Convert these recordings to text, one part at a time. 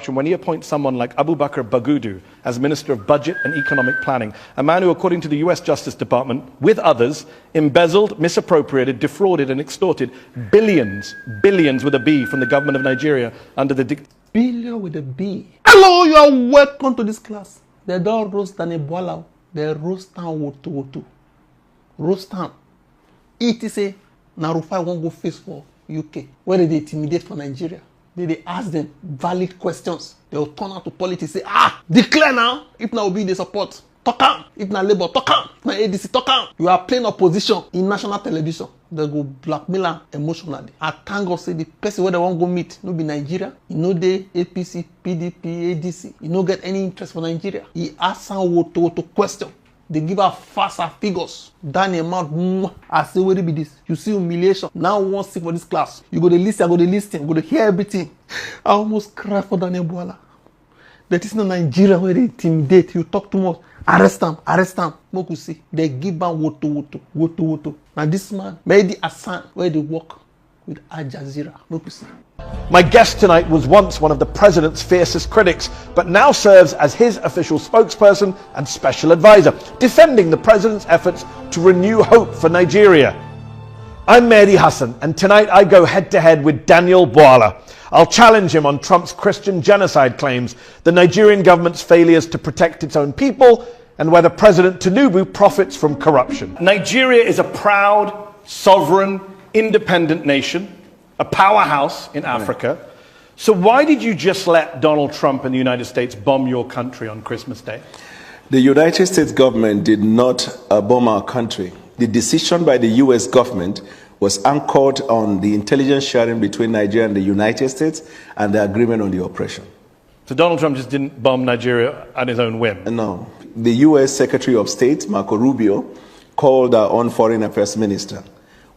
corruption when he appoints someone like Abu Bakr Bagudu as Minister of Budget and Economic Planning, a man who, according to the US Justice Department, with others, embezzled, misappropriated, defrauded and extorted billions with a B from the government of Nigeria under the billion with a B. Hello, you are welcome to this class. They don't roast Bwala. They roast down woto. Roast down. It is a Narufai won't go face for UK. Where they intimidate for Nigeria. They ask them valid questions. They will turn out to politics say, declare now. If now will be the support, talk out. If now Labour, talk out. If now ADC, talk out. You are playing opposition in national television. They go blackmail her emotionally. I thank God say the person where they want go meet, no be Nigeria. You know the APC, PDP, ADC. You no get any interest for Nigeria. He ask her to question. They give her faster figures. Down the amount, I say, where be this? You see humiliation. Now one sick for this class. You go to listen, I go to listen, go to hear everything. I almost cry for Daniel Bwala. That is not Nigeria where they intimidate. You talk too much. Arrest them. Moku see. They give her woto. Now this man, Mehdi Hasan, where they work with Jazeera. Moku see. My guest tonight was once one of the president's fiercest critics, but now serves as his official spokesperson and special advisor, defending the president's efforts to renew hope for Nigeria. I'm Mehdi Hasan, and tonight I go head-to-head with Daniel Bwala. I'll challenge him on Trump's Christian genocide claims, the Nigerian government's failures to protect its own people, and whether President Tinubu profits from corruption. Nigeria is a proud, sovereign, independent nation, a powerhouse in Africa. So why did you just let Donald Trump and the United States bomb your country on Christmas Day? The United States government did not bomb our country. The decision by the US government was anchored on the intelligence sharing between Nigeria and the United States and the agreement on the operation. So Donald Trump just didn't bomb Nigeria at his own whim? No. The US Secretary of State, Marco Rubio, called our own foreign affairs minister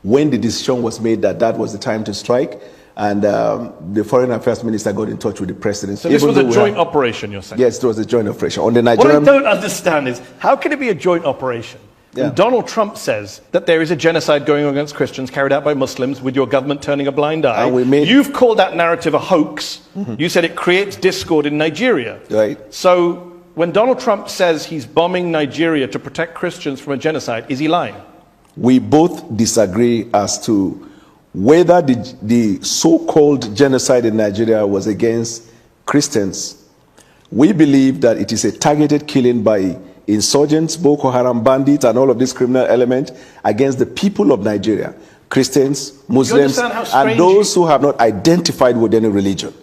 when the decision was made that was the time to strike, and the foreign affairs minister got in touch with the president. So this was a joint operation, you're saying? Yes, it was a joint operation. On the Nigerian... What I don't understand is, how can it be a joint operation? Yeah. And Donald Trump says that there is a genocide going on against Christians carried out by Muslims with your government turning a blind eye. You've called that narrative a hoax. You said it creates discord in Nigeria. Right. So when Donald Trump says he's bombing Nigeria to protect Christians from a genocide, is he lying? We both disagree as to whether the so-called genocide in Nigeria was against Christians. We believe that it is a targeted killing by insurgents, Boko Haram bandits, and all of these criminal elements against the people of Nigeria, Christians, Muslims, and those who have not identified with any religion.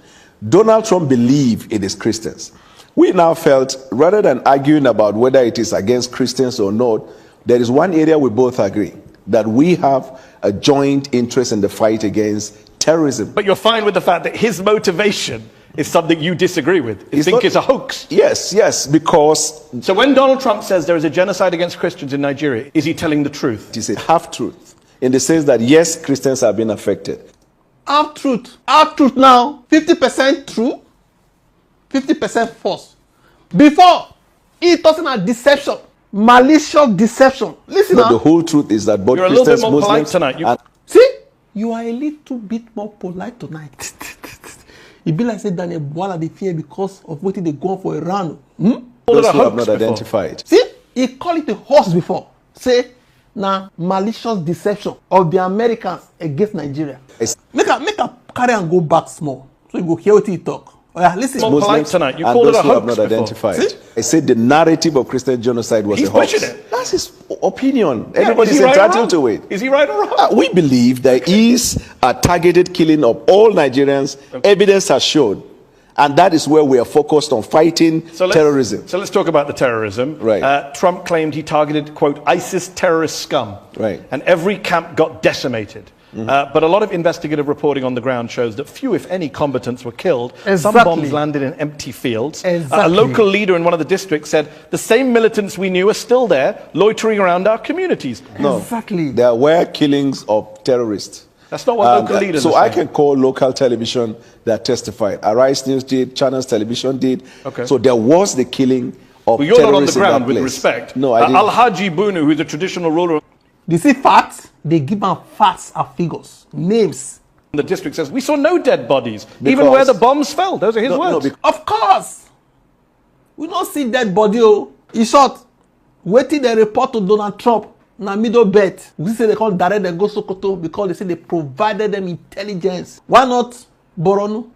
Donald Trump believed it is Christians. We now felt, rather than arguing about whether it is against Christians or not, there is one area we both agree, that we have a joint interest in the fight against terrorism. But you're fine with the fact that his motivation is something you disagree with. You think it's a hoax? Yes, because... So when Donald Trump says there is a genocide against Christians in Nigeria, is he telling the truth? It is a half-truth, in the sense that, yes, Christians have been affected. Half-truth. Half-truth now, 50% true, 50% false. Before, he talking about deception. Malicious deception. Listen, but the whole truth is that both Christians, Muslims, a little bit more polite tonight. See, you are a little bit more polite tonight. It be like say Daniel Bwala they fear because of what they go for a round. Those who have not identified. See, he called it a horse before. Say, now malicious deception of the Americans against Nigeria. Make a carry and go back small, so you go hear what he talk. Oh yeah, listen. Muslims tonight. You and called those it a who have hoax not identified. See? I said the narrative of Christian genocide was a hoax. Pushing it. That's his opinion. Everybody's entitled to it. Is he right or wrong? We believe there is a targeted killing of all Nigerians. Okay. Evidence has shown. And that is where we are focused on fighting terrorism. So let's talk about the terrorism. Right. Trump claimed he targeted, quote, ISIS terrorist scum. Right. And every camp got decimated. But a lot of investigative reporting on the ground shows that few, if any, combatants were killed. Exactly. Some bombs landed in empty fields. Exactly. A local leader in one of the districts said, the same militants we knew are still there, loitering around our communities. No, exactly. There were killings of terrorists. That's not what local leaders So are I can call local television that testified. Arise News did, Channels Television did. Okay. So there was the killing of terrorists. Well, you're not on the ground with respect. No, I didn't. Al-Haji Bunu, who's a traditional ruler. You see facts, they give them facts and figures, names, The district says, we saw no dead bodies, even where the bombs fell. Those are his words. No, of course. We don't see dead body. Oh. In short, waiting the report to Donald Trump, na middle bet. We say they can't direct them go Sokoto because they say they provided them intelligence. Why not Boronu?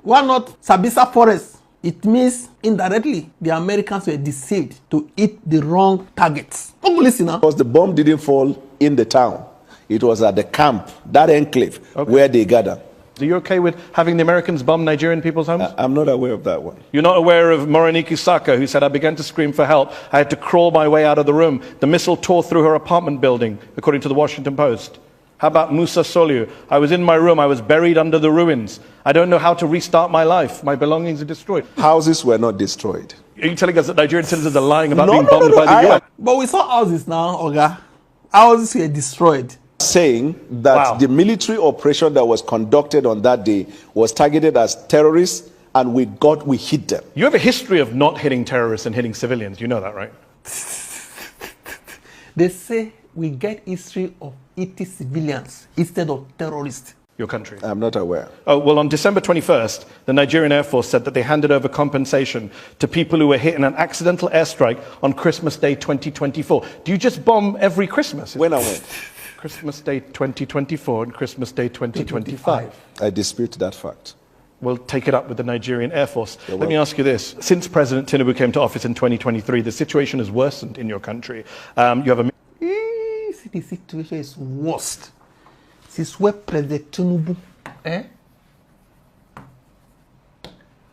Why not Sabisa Forest? It means indirectly the Americans were deceived to hit the wrong targets. Listen now. Because the bomb didn't fall in the town. It was at the camp, that enclave, where they gather. Are you okay with having the Americans bomb Nigerian people's homes? I'm not aware of that one. You're not aware of Morenike Saka, who said, I began to scream for help. I had to crawl my way out of the room. The missile tore through her apartment building, according to the Washington Post. How about Musa Soliu? I was in my room. I was buried under the ruins. I don't know how to restart my life. My belongings are destroyed. Houses were not destroyed. Are you telling us that Nigerian citizens are lying about being bombed by the US? But we saw houses now, Oga. Houses were destroyed. Saying that the military operation that was conducted on that day was targeted as terrorists, and we hit them. You have a history of not hitting terrorists and hitting civilians. You know that, right? They say we get history of hitting civilians instead of terrorists. Your country. I'm not aware. Oh, well, on December 21st, the Nigerian Air Force said that they handed over compensation to people who were hit in an accidental airstrike on Christmas Day 2024. Do you just bomb every Christmas? When I went? Christmas Day 2024 and Christmas Day 2025. I dispute that fact. We'll take it up with the Nigerian Air Force. Let me ask you this. Since President Tinubu came to office in 2023, the situation has worsened in your country. You have a... See, the situation is worst. Since where President Tinubu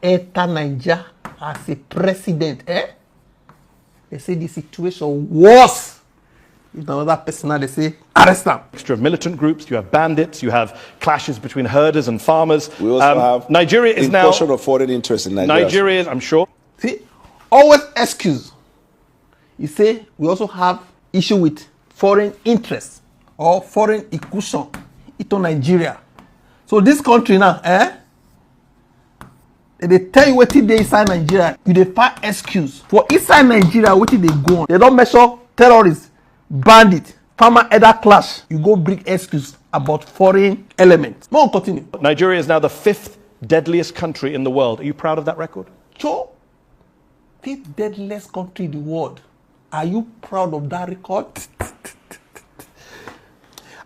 enter Nigeria as a president, they say the situation worse. If another person now, they say, arrest them. Mixture of militant groups, you have bandits, you have clashes between herders and farmers. We also have Nigeria is now... incursion of foreign interest in Nigeria. Nigeria is, I'm sure... See, always excuse. You say, we also have issue with foreign interest or foreign incursion into Nigeria. So this country now, they tell you what they inside Nigeria, you dey find excuse. For inside Nigeria, what they go on. They don't measure terrorists, bandit, farmer elder clash. You go bring excuse about foreign elements. More continue. Nigeria is now the 5th deadliest country in the world. Are you proud of that record? So, 5th deadliest country in the world. Are you proud of that record?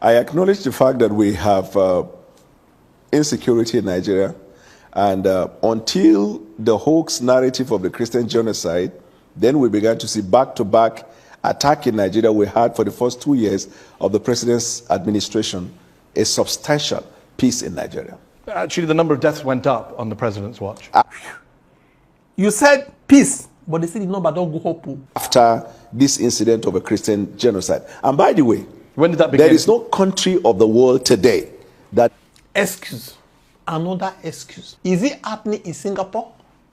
I acknowledge the fact that we have insecurity in Nigeria, and until the hoax narrative of the Christian genocide, then we began to see back-to-back attack in Nigeria. We had for the first 2 years of the president's administration a substantial peace in Nigeria. Actually, the number of deaths went up on the president's watch. You said peace, but they said the number don't go up. After this incident of a Christian genocide. And by the way, when did that begin? There is no country of the world today that... Excuse. Another excuse. Is it happening in Singapore?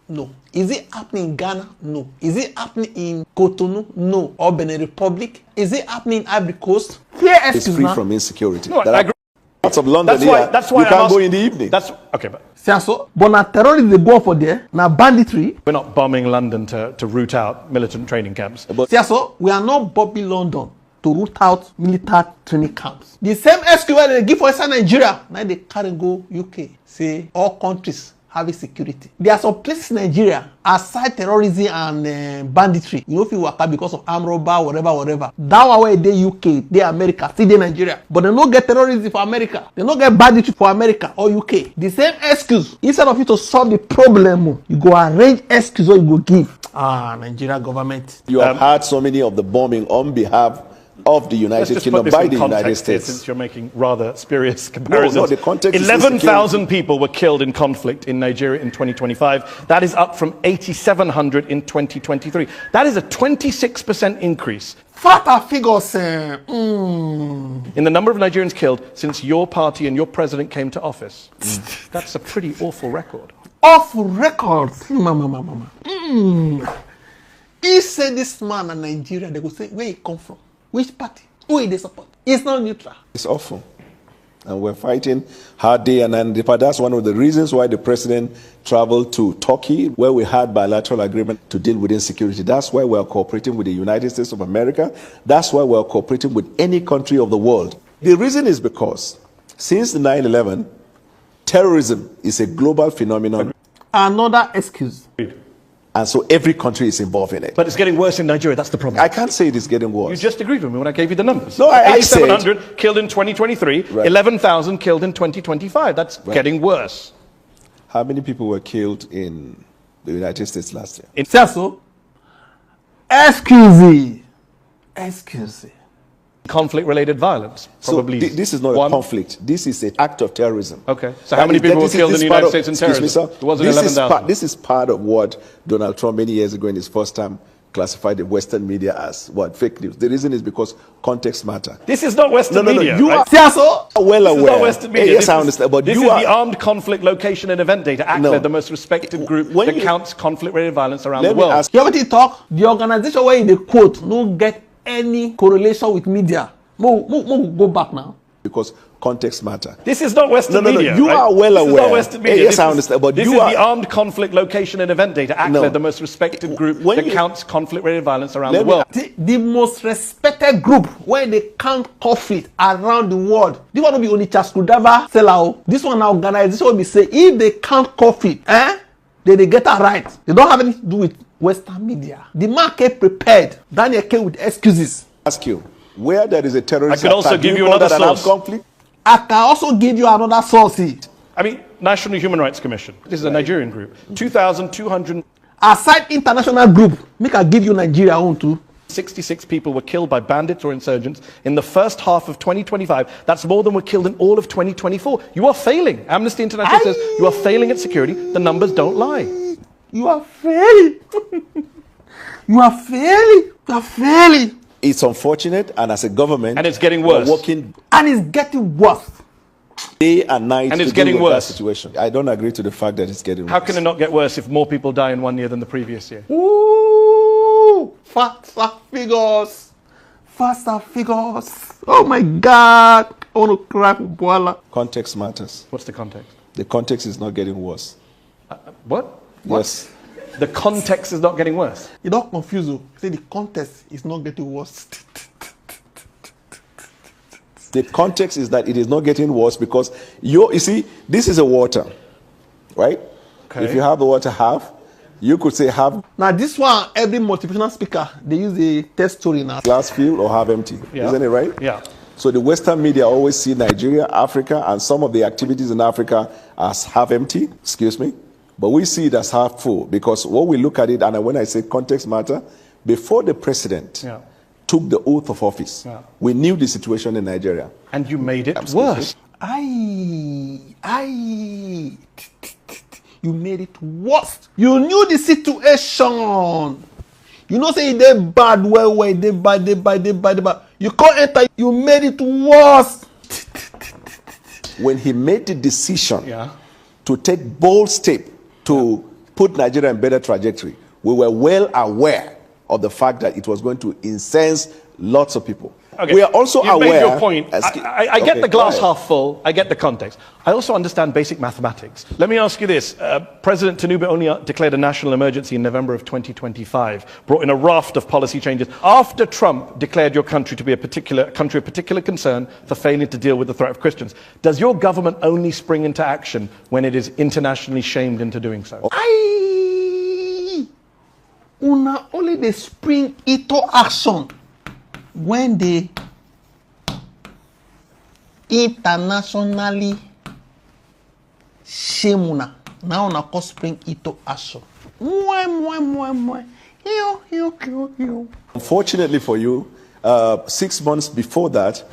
No. Is it happening in Ghana? No. Is it happening in Cotonou? No. Or Benin Republic? Is it happening in Ivory Coast? Here, excuse. It's free from insecurity. No, I agree. Parts of London that's why you can't go in the evening. That's okay, but so, but now terrorists they go for there. Now banditry. We're not bombing London to root out militant training camps. But so we are not bombing London to root out military training camps. The same excuse they give for inside Nigeria. Now they carry go UK. Say all countries have security. There are some places in Nigeria aside terrorism and banditry. You know if you work out because of armed robbery, whatever. That one where they UK, they America, see they Nigeria. But they don't get terrorism for America. They don't get banditry for America or UK. The same excuse. Instead of you to solve the problem, you go arrange excuse or you go give. Nigeria government. You have had so many of the bombing on behalf of the United Kingdom by the United States. Since you're making rather spurious comparisons. No, the context 11,000 people were killed in conflict in Nigeria in 2025. That is up from 8,700 in 2023. That is a 26% increase. Fatter figures. In the number of Nigerians killed since your party and your president came to office. That's a pretty awful record. Awful record. He said this man in Nigeria, they go say, where he come from? Which party? Who they support? It's not neutral. It's awful. And we're fighting hard day and night. But that's one of the reasons why the president traveled to Turkey, where we had bilateral agreement to deal with insecurity. That's why we're cooperating with the United States of America. That's why we're cooperating with any country of the world. The reason is because Since 9/11, terrorism is a global phenomenon, Another excuse. and so every country is involved in it. But it's getting worse in Nigeria. That's the problem. I can't say it is getting worse. You just agreed with me when I gave you the numbers. No, I said- 8,700 killed in 2023, Right. 11,000 killed in 2025. That's getting worse. How many people were killed in the United States last year? So, excuse. Conflict-related violence, probably. So this is not one. a conflict. This is an act of terrorism. Okay. So how many people were killed in the United States in terrorism? Excuse me, sir. It wasn't This is 11,000. This is part of what Donald Trump many years ago in his first time classified the Western media as what? Fake news. The reason is because context matter. This is not Western No, media. you right? are well This is aware. not Western media. Yes, This I is- understand. But this you is are the Armed Conflict Location and Event Data, ACLED, No. the most respected group When that you- counts conflict-related violence around Let the me world. ask- You already talk. The organization where they quote no get any correlation with media. Go back now. because context matter. This is not Western No, media. you right? are well This is aware. not Western media. Yes, This I is- understand, but this you is are- the Armed Conflict Location and Event Data, ACLED, No. the most respected group When that you- counts conflict-related violence around Let the me world. The most respected group where they count conflict around the world. This one will be only screwdriver seller. This one now organization will be say if they count conflict, they get it right. They don't have anything to do with Western media. The man came prepared. Daniel came with excuses. Ask you, where there is a terrorist I could also attack, do give you call another that an armed source. conflict? I can also give you another source. I mean, National Human Rights Commission. This is a Nigerian group. 2,266 Aside international group, make I give you Nigeria own too. people were killed by bandits or insurgents in the first half of 2025. That's more than were killed in all of 2024. You are failing. Amnesty International says you are failing at security. The numbers don't lie. You are failing. You are failing. You are failing. It's unfortunate, and as a government, And it's getting we're worse. working And it's getting worse. day and night And it's to deal getting with worse. that situation. I don't agree to the fact that it's getting How worse. can it not get worse if more people die in 1 year than the previous year? Ooh, faster figures. Faster figures. Oh my God. I want to cry for Bwala. Context matters. What's the context? The context is not getting worse. What? Yes. The context is not getting worse. You don't confuse you. Say the context is not getting worse. The context is that it is not getting worse because you see, this is a water, right? Okay. If you have the water half, you could say half Now this one, every motivational speaker, they use a test story now. glass filled or half empty. Yeah. Isn't it right? Yeah. So the Western media always see Nigeria, Africa, and some of the activities in Africa as half empty, excuse me. But we see it as half full because what we look at it, and when I say context matter, before the president Yeah. took the oath of office, Yeah. we knew the situation in Nigeria. And you made it Excuse me. worse. You made it worse. You knew the situation. You know say they bad they bad. You can't enter. You made it worse. When he made the decision Yeah. to take bold step to put Nigeria in better trajectory, we were well aware of the fact that it was going to incense lots of people. Okay. We are also You've aware. made your point. I get Okay, the glass go ahead. half full. I get the context. I also understand basic mathematics. Let me ask you this. President Tinubu only declared a national emergency in November of 2025, brought in a raft of policy changes. After Trump declared your country to be a country of particular concern for failing to deal with the threat of Christians, does your government only spring into action when it is internationally shamed into doing so? Una only they spring into action when they internationally shame una. Now una can spring into action. Unfortunately for you, 6 months before that,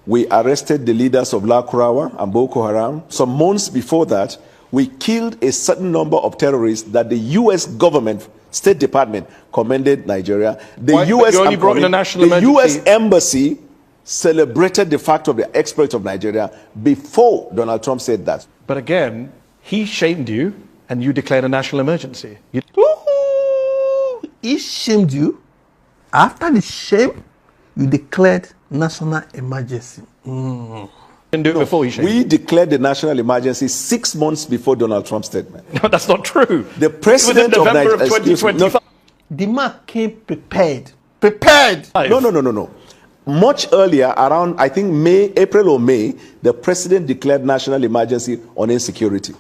we arrested the leaders of La Kurawa and Boko Haram. Some months before that, we killed a certain number of terrorists that the U.S. government, State Department, commended Nigeria. The Why- U.S. you only I'm brought in a calling- national the U.S. emergency. Embassy celebrated the fact of the exploit of Nigeria before Donald Trump said that. But again, he shamed you and you declared a national emergency. You Ooh, he shamed you. After the shame, you declared national emergency. didn't do it before he shamed We declared the national emergency 6 months before Donald Trump's statement. you. No, that's not true. The It was in president of November Nigeria. of 2025. The man came prepared. Prepared. No. Much earlier, around, I think, April or May, the president declared national emergency on insecurity.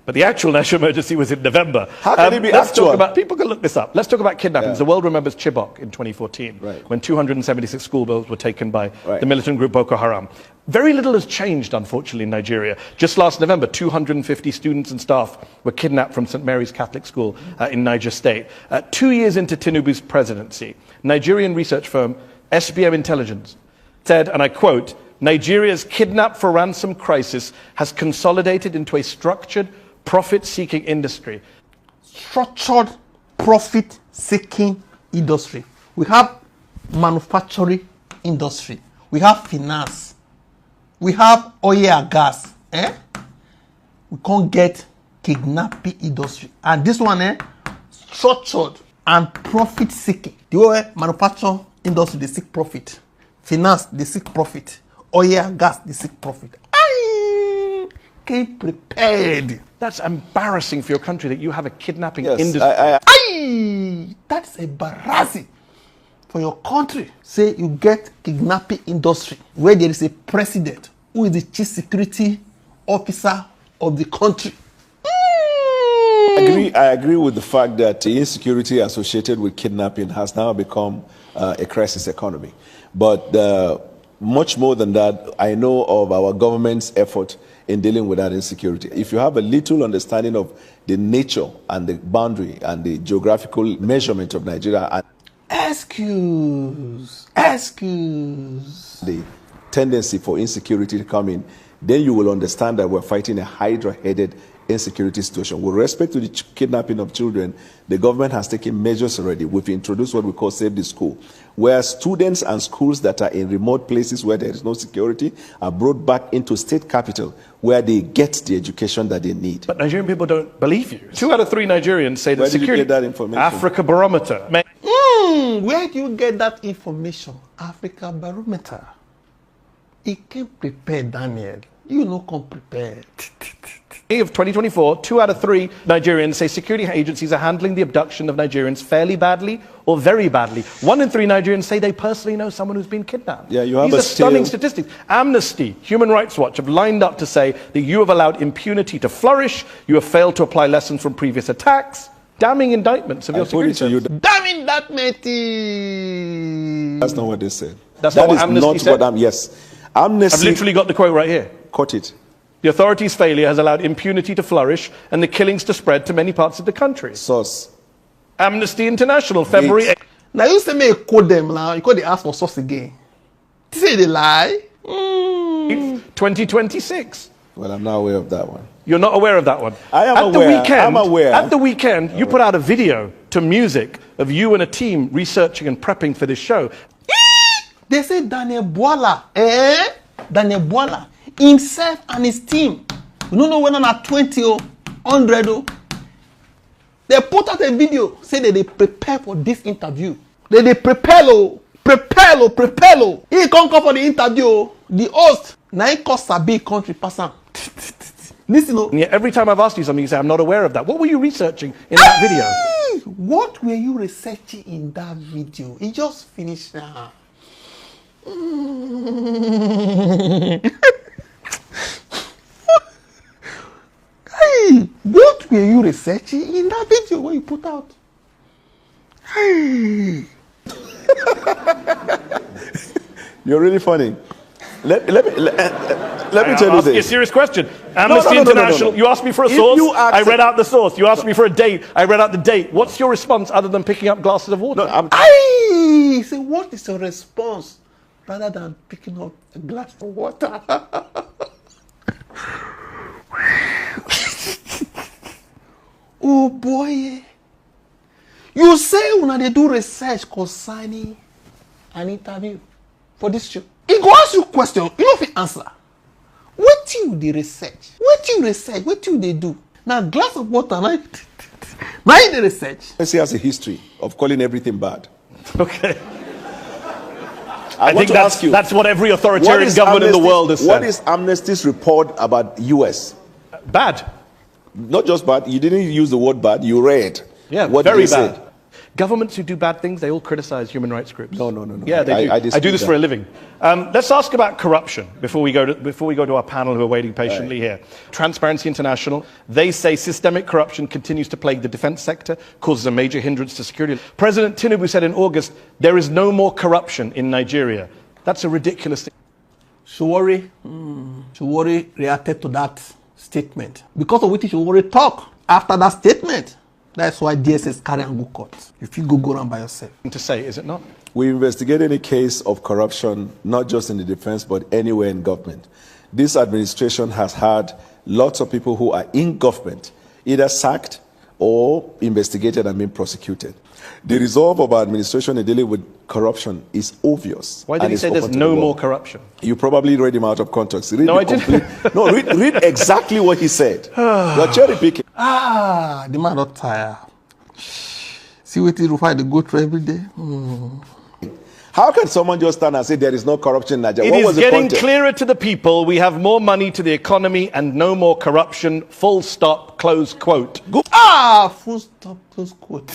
But the actual national emergency was in November. How can it be let's actual? talk about, people can look this up. Let's talk about kidnappings. Yeah. The world remembers Chibok in 2014, Right. when 276 schoolgirls were taken by Right. the militant group Boko Haram. Very little has changed, unfortunately, in Nigeria. Just last November, 250 students and staff were kidnapped from St. Mary's Catholic School in Niger State. 2 years into Tinubu's presidency, Nigerian research firm SBM Intelligence said, and I quote, "Nigeria's kidnap for ransom crisis has consolidated into a structured, profit-seeking industry." Structured profit-seeking industry. We have manufacturing industry. We have finance. We have oil and gas. We can't get kidnapping industry. And this one, structured and profit-seeking. The oil manufacturing industry, they seek profit. Finance, they seek profit. Oil and gas, they seek profit. I came prepared. That's embarrassing for your country that you have a kidnapping Yes, industry. That's embarrassing for your country. Say you get kidnapping industry where there is a president who is the chief security officer of the country. I agree with the fact that the insecurity associated with kidnapping has now become a crisis economy. But much more than that, I know of our government's effort in dealing with that insecurity. If you have a little understanding of the nature and the boundary and the geographical measurement of Nigeria and Excuse. the tendency for insecurity to come in, then you will understand that we're fighting a hydra-headed insecurity situation. With respect to the kidnapping of children, the government has taken measures already. We've introduced what we call Save the School, where students and schools that are in remote places where there is no security are brought back into state capital where they get the education that they need. But Nigerian people don't believe you. 2 out of 3 Nigerians say that Where did you security... get that information? Africa Barometer. Where do you get that information? Africa Barometer. He came prepared, Daniel. You no come prepared. May of 2024, 2 out of 3 Nigerians say security agencies are handling the abduction of Nigerians fairly badly or very badly. 1 in 3 Nigerians say they personally know someone who's been kidnapped. Yeah, you have These a are stunning still- statistics. Amnesty, Human Rights Watch have lined up to say that you have allowed impunity to flourish, you have failed to apply lessons from previous attacks, damning indictments of your put it security to you, services. Damn that Mehdi. that's not what they said. That's That not what is Amnesty not said? what yes. I've Amnesty, literally got the quote right here. caught it. The authorities' failure has allowed impunity to flourish and the killings to spread to many parts of the country. Source. Amnesty International, February Yes. 8th. Now you say me quote them now. You call they ask for source again. You say they lie. 2026. Well, I'm not aware of that one. You're not aware of that one. I am at aware. The weekend, I'm aware. At the weekend, you put out a video to music of you and a team researching and prepping for this show. They say Daniel Bwala. Daniel Bwala. Himself and his team. You don't know whether not 20 or 100 or. They put out a video. Say that they prepare for this interview. They prepare. He can't come for the interview. The host. Now he cost a big country person. Listen. And yet every time I've asked you something, you say, I'm not aware of that. What were you researching in that video? What were you researching in that video? He just finished now. Hey, what were you researching in that video when you put out? Hey. You're really funny. Let me tell you Ask you a this. serious question. Amnesty no. International, you asked me for a If source, you ask I read out the source. You asked me for a date, I read out the date. What's your response other than picking up glasses of water? No, I'm, Hey, say what is your response rather than picking up a glass of water? Oh boy. You say when they do research concerning an interview for this show. He go ask you question, you know if you answer. What you the research? What you they do? Now glass of water, now the research. Amnesty has a history of calling everything bad. Okay. I want think to ask you, that's what every what authoritarian is government in the Amnesty- world has said. What is Amnesty's report about US? Bad. Not just bad. You didn't use the word bad. You read. Yeah, what very they bad. said. Governments who do bad things, they all criticize human rights groups. No. Yeah, they do. I do this for a living. Let's ask about corruption before we go to our panel who are waiting patiently here. Transparency International, they say systemic corruption continues to plague the defense sector, causes a major hindrance to security. President Tinubu said in August, there is no more corruption in Nigeria. That's a ridiculous thing. Shawari reacted to that statement. Because of which Shawari talk after that statement. That's why DSS carry and go court. If you go around by yourself. To say, is it not? We investigate any case of corruption, not just in the defense, but anywhere in government. This administration has had lots of people who are in government, either sacked or investigated and being prosecuted. The resolve of our administration in dealing with corruption is obvious. Why did he say there's no more corruption? You probably read him out of context. No, I didn't. No, read exactly what he said. You're cherry picking. The man not tired. See what he Rufai they go through every day. How can someone just stand and say there is no corruption in Nigeria? It is getting clearer to the people. We have more money to the economy and no more corruption. Full stop, close quote. Full stop, close quote.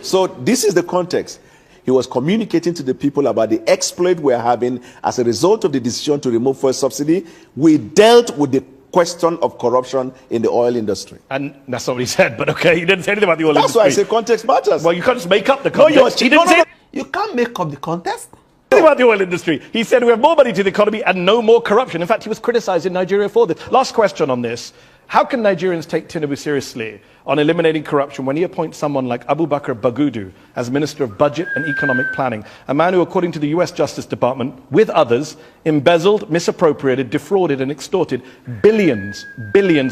So this is the context. He was communicating to the people about the exploit we're having as a result of the decision to remove fuel subsidy. We dealt with the question of corruption in the oil industry. And that's not what he said, but okay, he didn't say anything about the oil industry. That's why I say context matters. Well, you can't just make up the context. He didn't say You can't make up the context. anything about the oil industry. He said we have more money to the economy and no more corruption. In fact, he was criticizing Nigeria for this. Last question on this. How can Nigerians take Tinubu seriously on eliminating corruption when he appoints someone like Abubakar Bagudu as Minister of Budget and Economic Planning, a man who, according to the US Justice Department, with others, embezzled, misappropriated, defrauded and extorted billions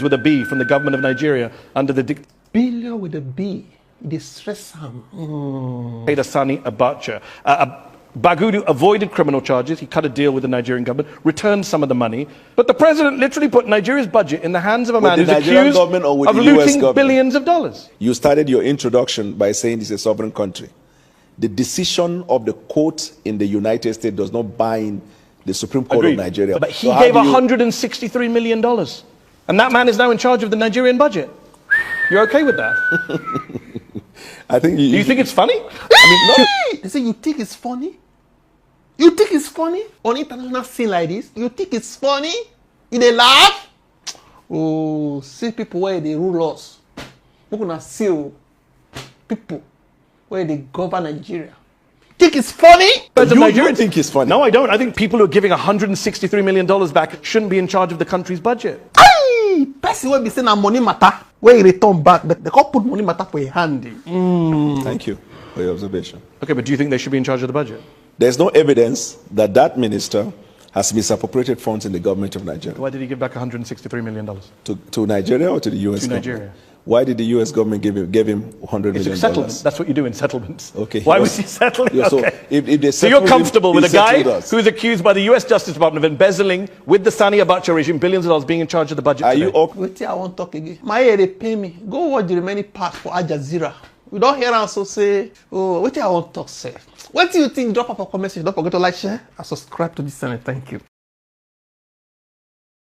with a B from the government of Nigeria under the Billion with a B. They stress him. Hasan Abacha. Bagudu avoided criminal charges. He cut a deal with the Nigerian government, returned some of the money. But the president literally put Nigeria's budget in the hands of a man who's accused of looting billions of dollars. You started your introduction by saying it's a sovereign country. The decision of the court in the United States does not bind the Supreme Court of Nigeria. But he gave $163 million. And that man is now in charge of the Nigerian budget. You're okay with that? I think Do you think it's funny? They say you think it's funny? You think it's funny? On international scene like this, you think it's funny? You dey laugh? Oh, see people where they rule us. We're gonna see people where they govern Nigeria. Think it's funny? You think it's funny? No, I don't. I think people who are giving $163 million back shouldn't be in charge of the country's budget. Hey, person will be saying that money matter. When you return back, they can't put money matter for your hand. Thank you for your observation. Okay, but do you think they should be in charge of the budget? There's no evidence that that minister has misappropriated funds in the government of Nigeria. Why did he give back $163 million? To Nigeria or to the U.S. To government? Nigeria. Why did the U.S. government give him $100 million? It's settlement. That's what you do in settlements. Okay. Why was he settling? Yeah, so okay. So you're comfortable with a guy who's accused by the U.S. Justice Department of embezzling with the Sani Abacha regime billions of dollars being in charge of the budget Are today? you okay? Wait till I won't talk again. My ear they pay me. Go watch the remaining part for Jazeera. We don't hear also say, oh, wait till I won't talk, say. What do you think? Drop up a comment, don't forget to like, share, and subscribe to this channel. Thank you.